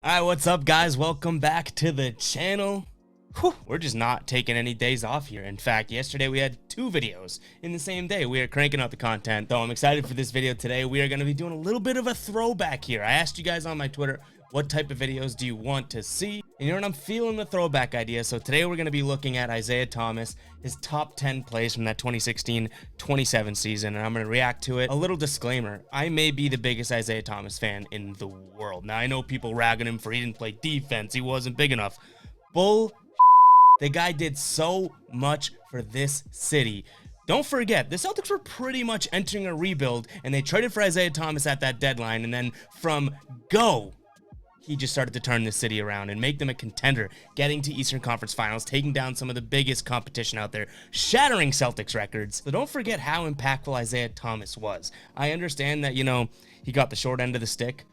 Alright, what's up guys? Welcome back to the channel. We're just not taking any days off here. In fact, yesterday we had 2 videos in the same day. We are cranking out the content. Though I'm excited for this video today. We are going to be doing a little bit of a throwback here. I asked you guys on my Twitter, what type of videos do you want to see? And you know what, I'm feeling the throwback idea. So today we're going to be looking at Isaiah Thomas, his top 10 plays from that 2016-27 season, and I'm going to react to it. A little disclaimer, I may be the biggest Isaiah Thomas fan in the world. Now I know people ragging him for he didn't play defense, he wasn't big enough. Bull. The guy did so much for this city. Don't forget, the Celtics were pretty much entering a rebuild, and they traded for Isaiah Thomas at that deadline, and then from go, he just started to turn the city around and make them a contender, getting to Eastern Conference Finals, taking down some of the biggest competition out there, shattering Celtics records. So don't forget how impactful Isaiah Thomas was. I understand that, you know, he got the short end of the stick,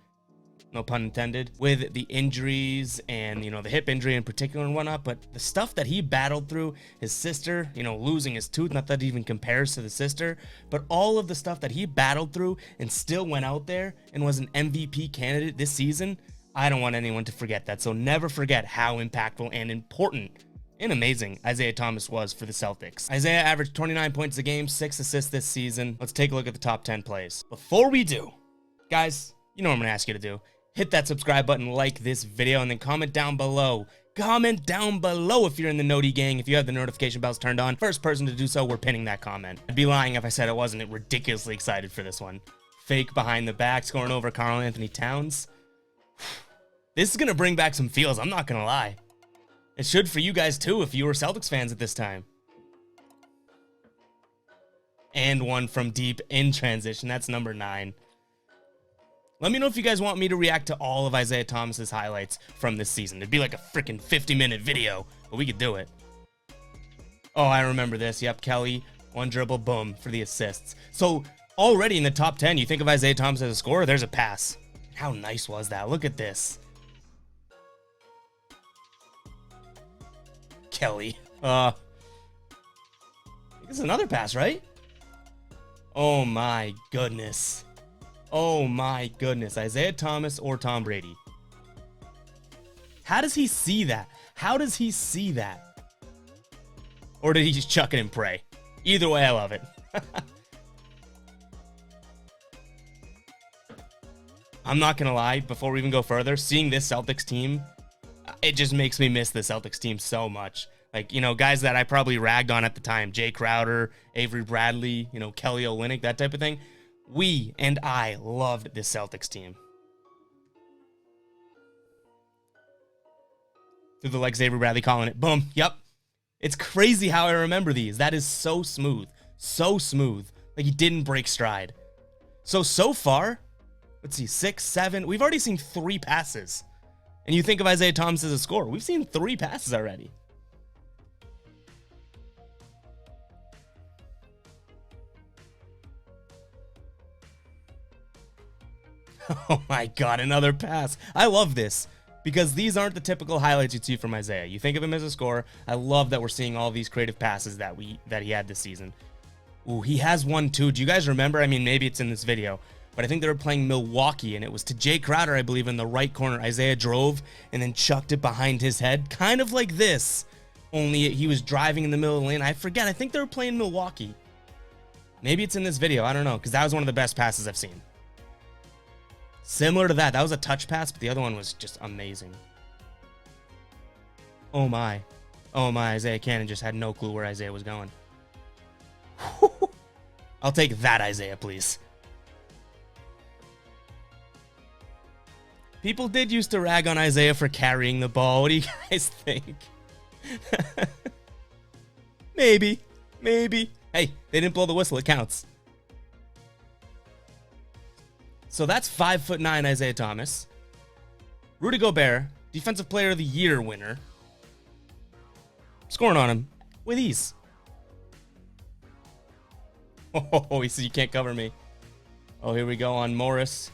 no pun intended, with the injuries and, you know, the hip injury in particular and whatnot, but the stuff that he battled through, his sister, you know, losing his tooth, not that it even compares to the sister, but all of the stuff that he battled through and still went out there and was an MVP candidate this season, I don't want anyone to forget that. So never forget how impactful and important and amazing Isaiah Thomas was for the Celtics. Isaiah averaged 29 points a game, 6 assists this season. Let's take a look at the top 10 plays. Before we do, guys, you know what I'm going to ask you to do. Hit that subscribe button, like this video, and then comment down below. Comment down below if you're in the Noti gang, if you have the notification bells turned on. First person to do so, we're pinning that comment. I'd be lying if I said I wasn't ridiculously excited for this one. Fake behind the back, scoring over Karl Anthony Towns. This is going to bring back some feels, I'm not going to lie. It should for you guys too if you were Celtics fans at this time. And one from deep in transition, that's number 9. Let me know if you guys want me to react to all of Isaiah Thomas's highlights from this season. It'd be like a freaking 50-minute video, but we could do it. Oh, I remember this. Yep, Kelly, one dribble, boom, for the assists. So already in the top 10, you think of Isaiah Thomas as a scorer, there's a pass. How nice was that? Look at this. Kelly. I think it's another pass, right? Oh my goodness. Oh my goodness. Isaiah Thomas or Tom Brady. How does he see that? How does he see that? Or did he just chuck it and pray? Either way, I love it. I'm not going to lie, before we even go further, seeing this Celtics team, it just makes me miss the Celtics team so much. Like, you know, guys that I probably ragged on at the time, Jay Crowder, Avery Bradley, you know, Kelly Olynyk, that type of thing. We and I loved this Celtics team. Through the legs, Avery Bradley calling it. Boom. Yep. It's crazy how I remember these. That is so smooth. So smooth. Like he didn't break stride. So far, let's see, 6, 7. We've already seen 3 passes. And you think of Isaiah Thomas as a scorer. We've seen 3 passes already. Oh my God, another pass. I love this because these aren't the typical highlights you'd see from Isaiah. You think of him as a scorer. I love that we're seeing all these creative passes that he had this season. Ooh, he has one too. Do you guys remember? I mean, maybe it's in this video, but I think they were playing Milwaukee and it was to Jay Crowder, I believe, in the right corner. Isaiah drove and then chucked it behind his head, kind of like this, only he was driving in the middle of the lane. I forget. I think they were playing Milwaukee. Maybe it's in this video. I don't know, because that was one of the best passes I've seen. Similar to that. That was a touch pass, but the other one was just amazing. Oh my. Oh my, Isaiah Cannon just had no clue where Isaiah was going. I'll take that, Isaiah, please. People did used to rag on Isaiah for carrying the ball. What do you guys think? Maybe. Maybe. Hey, they didn't blow the whistle. It counts. So that's 5'9" Isaiah Thomas. Rudy Gobert, Defensive Player of the Year winner. Scoring on him with ease. Oh, he said you can't cover me. Oh, here we go on Morris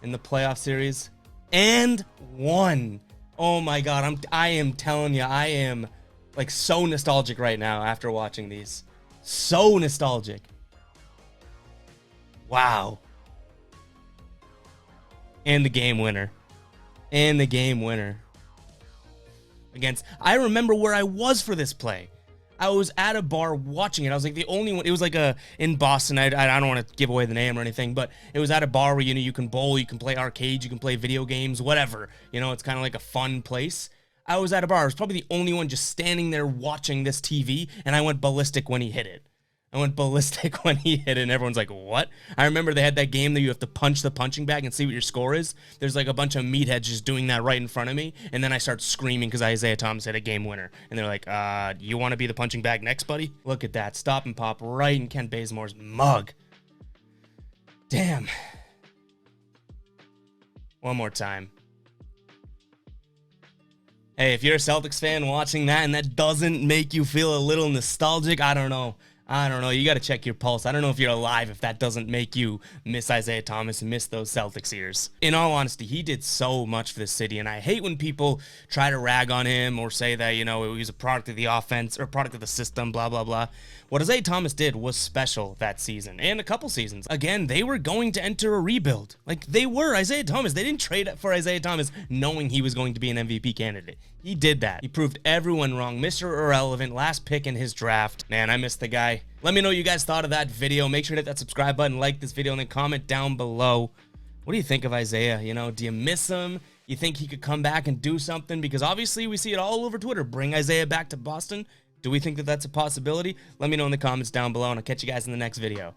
in the playoff series. And 1. Oh my God, I am telling you, I am like so nostalgic right now after watching these. So nostalgic. Wow. And the game winner. And the game winner. I remember where I was for this play. I was at a bar watching it. I was like the only one. It was like in Boston. I don't want to give away the name or anything, but it was at a bar where, you can bowl, you can play arcades, you can play video games, whatever. It's kind of like a fun place. I was at a bar. I was probably the only one just standing there watching this TV, and I went ballistic when he hit it. And everyone's like, what? I remember they had that game that you have to punch the punching bag and see what your score is. There's like a bunch of meatheads just doing that right in front of me, and then I start screaming because Isaiah Thomas hit a game winner. And they're like, you want to be the punching bag next, buddy? Look at that. Stop and pop right in Kent Bazemore's mug. Damn. One more time. Hey, if you're a Celtics fan watching that and that doesn't make you feel a little nostalgic, I don't know. You got to check your pulse. I don't know if you're alive if that doesn't make you miss Isaiah Thomas and miss those Celtics years. In all honesty, he did so much for the city, and I hate when people try to rag on him or say that, he was a product of the offense or a product of the system, blah, blah, blah. What Isaiah Thomas did was special that season and a couple seasons. Again, they were going to enter a rebuild. Like, they were Isaiah Thomas. They didn't trade for Isaiah Thomas knowing he was going to be an MVP candidate. He did that. He proved everyone wrong. Mr. Irrelevant, last pick in his draft. Man, I miss the guy. Let me know what you guys thought of that video. Make sure to hit that subscribe button, like this video, and then comment down below. What do you think of Isaiah? Do you miss him? You think he could come back and do something? Because obviously we see it all over Twitter. Bring Isaiah back to Boston. Do we think that that's a possibility? Let me know in the comments down below, and I'll catch you guys in the next video.